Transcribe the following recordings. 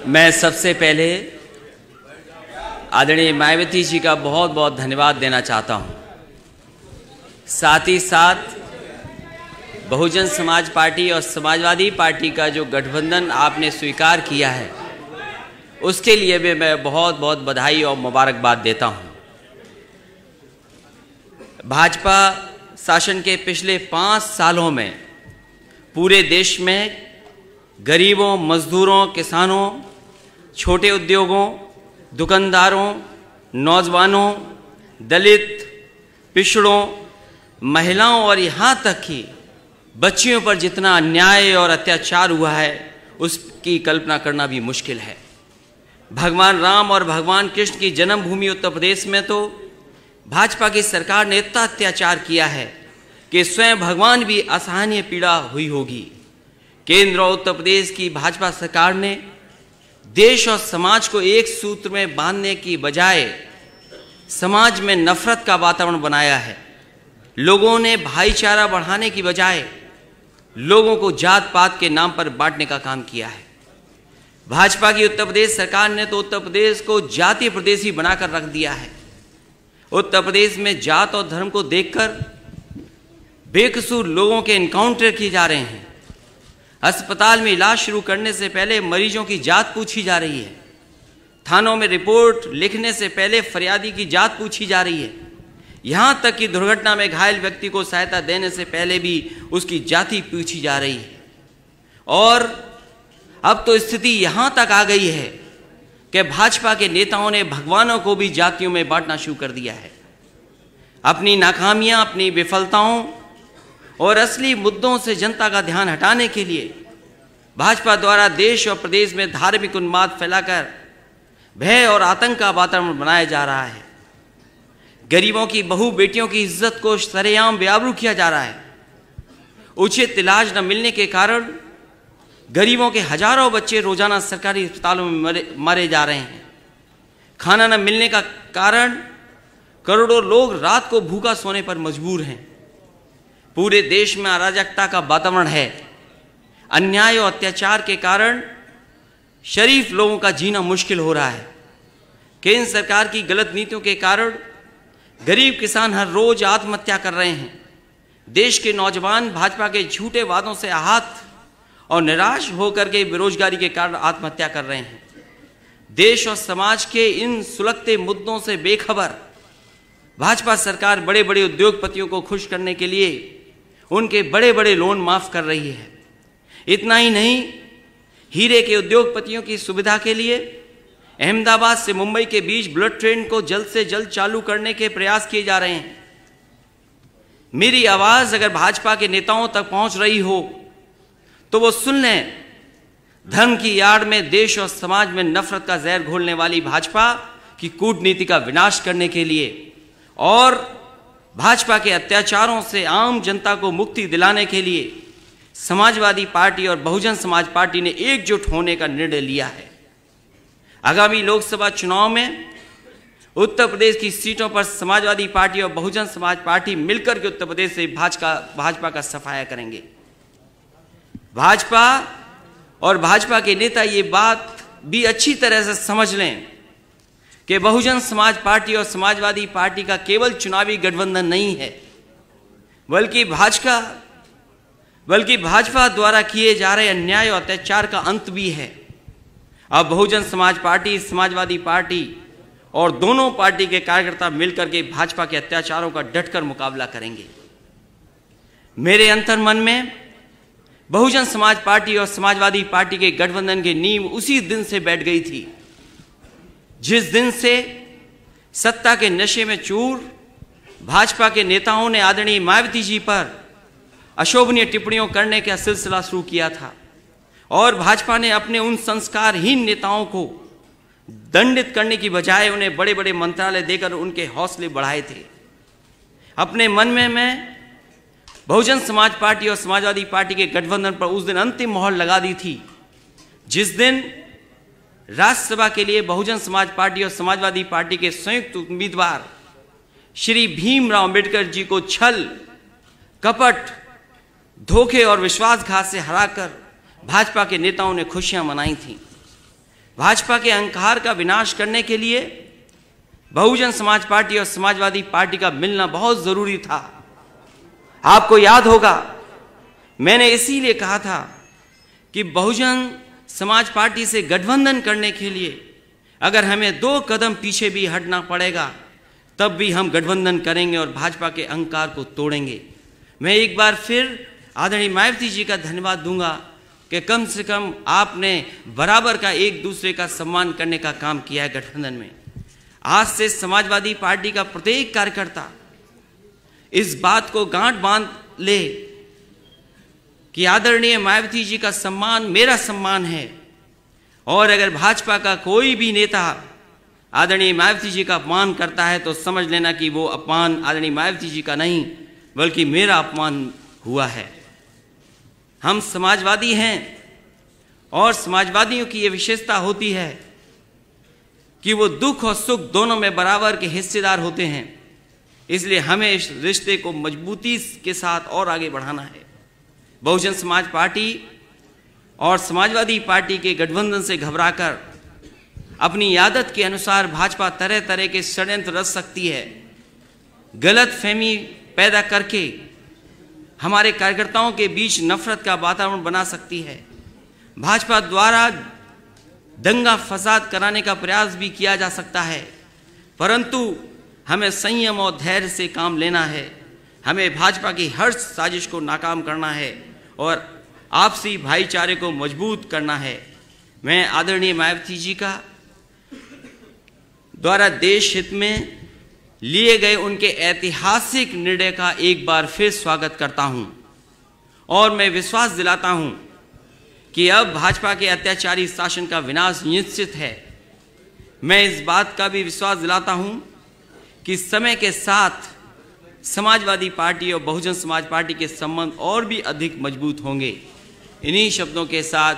मैं सबसे पहले आदरणीय मायावती जी का बहुत बहुत धन्यवाद देना चाहता हूं। साथ ही साथ बहुजन समाज पार्टी और समाजवादी पार्टी का जो गठबंधन आपने स्वीकार किया है, उसके लिए भी मैं बहुत बहुत बधाई और मुबारकबाद देता हूं। भाजपा शासन के पिछले 5 सालों में पूरे देश में गरीबों, मजदूरों, किसानों, छोटे उद्योगों, दुकानदारों, नौजवानों, दलित, पिछड़ों, महिलाओं और यहाँ तक कि बच्चियों पर जितना अन्याय और अत्याचार हुआ है, उसकी कल्पना करना भी मुश्किल है। भगवान राम और भगवान कृष्ण की जन्मभूमि उत्तर प्रदेश में तो भाजपा की सरकार ने इतना अत्याचार किया है कि स्वयं भगवान भी असहनीय पीड़ा हुई होगी। केंद्र और उत्तर प्रदेश की भाजपा सरकार ने देश और समाज को एक सूत्र में बांधने की बजाय समाज में नफरत का वातावरण बनाया है। लोगों ने भाईचारा बढ़ाने की बजाय लोगों को जात पात के नाम पर बांटने का काम किया है। भाजपा की उत्तर प्रदेश सरकार ने तो उत्तर प्रदेश को जातीय प्रदेश ही बनाकर रख दिया है। उत्तर प्रदेश में जात और धर्म को देखकर बेकसूर लोगों के एनकाउंटर किए जा रहे हैं। अस्पताल में इलाज शुरू करने से पहले मरीजों की जात पूछी जा रही है। थानों में रिपोर्ट लिखने से पहले फरियादी की जात पूछी जा रही है। यहाँ तक कि दुर्घटना में घायल व्यक्ति को सहायता देने से पहले भी उसकी जाति पूछी जा रही है। और अब तो स्थिति यहाँ तक आ गई है कि भाजपा के नेताओं ने भगवानों को भी जातियों में बांटना शुरू कर दिया है। अपनी नाकामियां, अपनी विफलताओं और असली मुद्दों से जनता का ध्यान हटाने के लिए भाजपा द्वारा देश और प्रदेश में धार्मिक उन्माद फैलाकर भय और आतंक का वातावरण बनाया जा रहा है। गरीबों की बहू बेटियों की इज्जत को सरेआम बेआबरू किया जा रहा है। उचित इलाज न मिलने के कारण गरीबों के हजारों बच्चे रोजाना सरकारी अस्पतालों में मारे जा रहे हैं। खाना न मिलने का कारण करोड़ों लोग रात को भूखा सोने पर मजबूर हैं। पूरे देश में अराजकता का वातावरण है। अन्याय और अत्याचार के कारण शरीफ लोगों का जीना मुश्किल हो रहा है। केंद्र सरकार की गलत नीतियों के कारण गरीब किसान हर रोज आत्महत्या कर रहे हैं। देश के नौजवान भाजपा के झूठे वादों से आहत और निराश होकर के बेरोजगारी के कारण आत्महत्या कर रहे हैं। देश और समाज के इन सुलगते मुद्दों से बेखबर भाजपा सरकार बड़े बड़े उद्योगपतियों को खुश करने के लिए उनके बड़े बड़े लोन माफ कर रही है। इतना ही नहीं, हीरे के उद्योगपतियों की सुविधा के लिए अहमदाबाद से मुंबई के बीच बुलेट ट्रेन को जल्द से जल्द चालू करने के प्रयास किए जा रहे हैं। मेरी आवाज अगर भाजपा के नेताओं तक पहुंच रही हो तो वो सुन लें। धर्म की आड़ में देश और समाज में नफरत का जहर घोलने वाली भाजपा की कूटनीति का विनाश करने के लिए और भाजपा के अत्याचारों से आम जनता को मुक्ति दिलाने के लिए समाजवादी पार्टी और बहुजन समाज पार्टी ने एकजुट होने का निर्णय लिया है। आगामी लोकसभा चुनाव में उत्तर प्रदेश की सीटों पर समाजवादी पार्टी और बहुजन समाज पार्टी मिलकर के उत्तर प्रदेश से भाजपा का सफाया करेंगे। भाजपा और भाजपा के नेता ये बात भी अच्छी तरह से समझ लें कि बहुजन समाज पार्टी और समाजवादी पार्टी का केवल चुनावी गठबंधन नहीं है, बल्कि भाजपा द्वारा किए जा रहे अन्याय और अत्याचार का अंत भी है। अब बहुजन समाज पार्टी, समाजवादी पार्टी और दोनों पार्टी के कार्यकर्ता मिलकर के भाजपा के अत्याचारों का डटकर मुकाबला करेंगे। मेरे अंतर्मन में बहुजन समाज पार्टी और समाजवादी पार्टी के गठबंधन की नींव उसी दिन से बैठ गई थी जिस दिन से सत्ता के नशे में चूर भाजपा के नेताओं ने आदरणीय मायावती जी पर अशोभनीय टिप्पणियों करने का सिलसिला शुरू किया था और भाजपा ने अपने उन संस्कारहीन नेताओं को दंडित करने की बजाय उन्हें बड़े बड़े मंत्रालय देकर उनके हौसले बढ़ाए थे। अपने मन में मैं बहुजन समाज पार्टी और समाजवादी पार्टी के गठबंधन पर उस दिन अंतिम मोहर लगा दी थी जिस दिन राज्यसभा के लिए बहुजन समाज पार्टी और समाजवादी पार्टी के संयुक्त उम्मीदवार श्री भीमराव अंबेडकर जी को छल, कपट, धोखे और विश्वासघात से हराकर भाजपा के नेताओं ने खुशियां मनाई थीं। भाजपा के अहंकार का विनाश करने के लिए बहुजन समाज पार्टी और समाजवादी पार्टी का मिलना बहुत जरूरी था। आपको याद होगा, मैंने इसीलिए कहा था कि बहुजन समाज पार्टी से गठबंधन करने के लिए अगर हमें 2 कदम पीछे भी हटना पड़ेगा तब भी हम गठबंधन करेंगे और भाजपा के अहंकार को तोड़ेंगे। मैं एक बार फिर आदरणीय मायावती जी का धन्यवाद दूंगा कि कम से कम आपने बराबर का एक दूसरे का सम्मान करने का काम किया है गठबंधन में। आज से समाजवादी पार्टी का प्रत्येक कार्यकर्ता इस बात को गांठ बांध ले कि आदरणीय मायावती जी का सम्मान मेरा सम्मान है, और अगर भाजपा का कोई भी नेता आदरणीय मायावती जी का अपमान करता है तो समझ लेना कि वो अपमान आदरणीय मायावती जी का नहीं बल्कि मेरा अपमान हुआ है। हम समाजवादी हैं और समाजवादियों की ये विशेषता होती है कि वो दुख और सुख दोनों में बराबर के हिस्सेदार होते हैं। इसलिए हमें इस रिश्ते को मजबूती के साथ और आगे बढ़ाना है। बहुजन समाज पार्टी और समाजवादी पार्टी के गठबंधन से घबराकर अपनी आदत के अनुसार भाजपा तरह तरह के षड्यंत्र रच सकती है, गलत फहमी पैदा करके हमारे कार्यकर्ताओं के बीच नफरत का वातावरण बना सकती है। भाजपा द्वारा दंगा फसाद कराने का प्रयास भी किया जा सकता है, परंतु हमें संयम और धैर्य से काम लेना है। हमें भाजपा की हर साजिश को नाकाम करना है और आपसी भाईचारे को मजबूत करना है। मैं आदरणीय मायावती जी का द्वारा देश हित में लिए गए उनके ऐतिहासिक निर्णय का एक बार फिर स्वागत करता हूं और मैं विश्वास दिलाता हूं कि अब भाजपा के अत्याचारी शासन का विनाश निश्चित है। मैं इस बात का भी विश्वास दिलाता हूं कि समय के साथ समाजवादी पार्टी और बहुजन समाज पार्टी के संबंध और भी अधिक मजबूत होंगे। इन्हीं शब्दों के साथ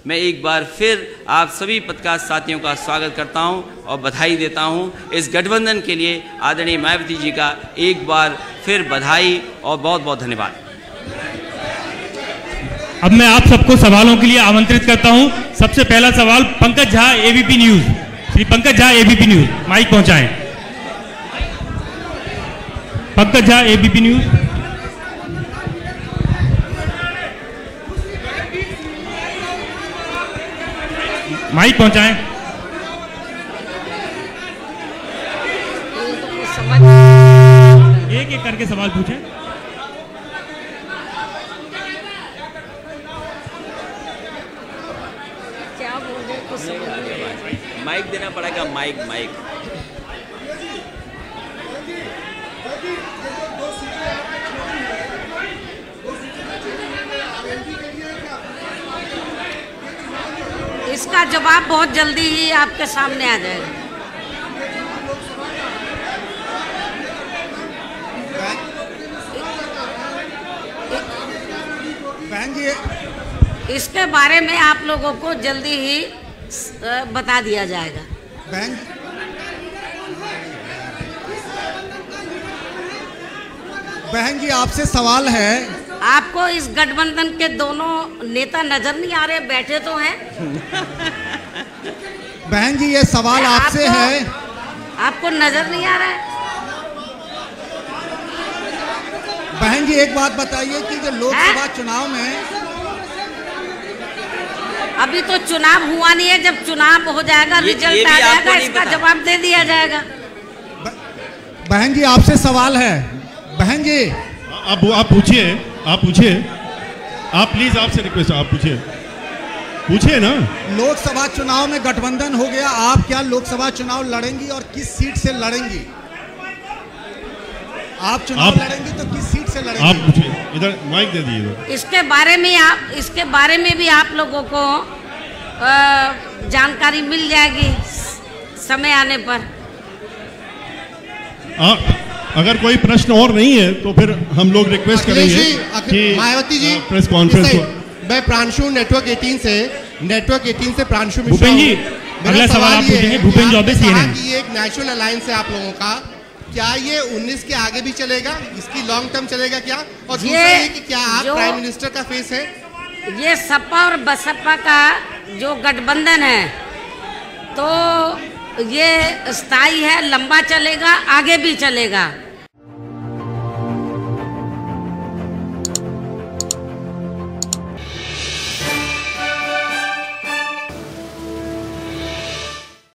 मैं एक बार फिर आप सभी पत्रकार साथियों का स्वागत करता हूं और बधाई देता हूं। इस गठबंधन के लिए आदरणीय मायावती जी का एक बार फिर बधाई और बहुत बहुत धन्यवाद। अब मैं आप सबको सवालों के लिए आमंत्रित करता हूं। सबसे पहला सवाल Pankaj Jha, ABP news. Shri Pankaj Jha, ABP news, mike पहुंचाएं। Pankaj Jha, ABP news. Mike पहुंचाएं। एक एक करके सवाल पूछें। क्या बोल रहे कुछ समझ नहीं आया। माइक देना पड़ेगा, माइक माइक। इसका जवाब बहुत जल्दी ही आपके सामने आ जाएगा। बहन जी, इसके बारे में आप लोगों को जल्दी ही बता दिया जाएगा। बहन जी, आपसे सवाल है। आपको इस गठबंधन के दोनों नेता नजर नहीं आ रहे? बैठे तो हैं। बहन जी, ये सवाल आपसे है। आपको नजर नहीं आ रहा है? बहन जी, एक बात बताइए कि जो लोकसभा चुनाव में अभी तो चुनाव हुआ नहीं है। जब चुनाव हो जाएगा, रिजल्ट आ जाएगा, इसका जवाब दे दिया जाएगा। बहन जी, आपसे सवाल है। बहन जी, आप पूछिए, आप पूछिए, आप प्लीज, आपसे रिक्वेस्ट, आप पूछिए ना। लोकसभा चुनाव में गठबंधन हो गया, आप क्या लोकसभा चुनाव लड़ेंगी और किस सीट से लड़ेंगी? आप चुनाव लड़ेंगी तो किस सीट से लड़ेंगी? आप पूछिए, इधर माइक दे दीजिए इधर। इसके बारे में भी आप लोगों को जानकारी मिल जाएगी समय आने पर। अगर कोई प्रश्न और नहीं है तो फिर हम लोग रिक्वेस्ट करेंगे कि मायावती जी प्रेस कॉन्फ्रेंस को। मैं प्रांशु नेटवर्क 18 से प्रांशु मिश्रा। भूपेन जी, अगला सवाल आप पूछेंगे। भूपेन चौबे, CNN। ये एक नेशनल अलायंस है आप लोगों का, क्या ये 19 के आगे भी चलेगा? इसकी लॉन्ग टर्म चलेगा क्या? और दूसरा ये कि क्या आप प्राइम मिनिस्टर का फेस है? ये सपा और बसपा का जो गठबंधन है तो ये स्थायी है, लंबा चलेगा, आगे भी चलेगा।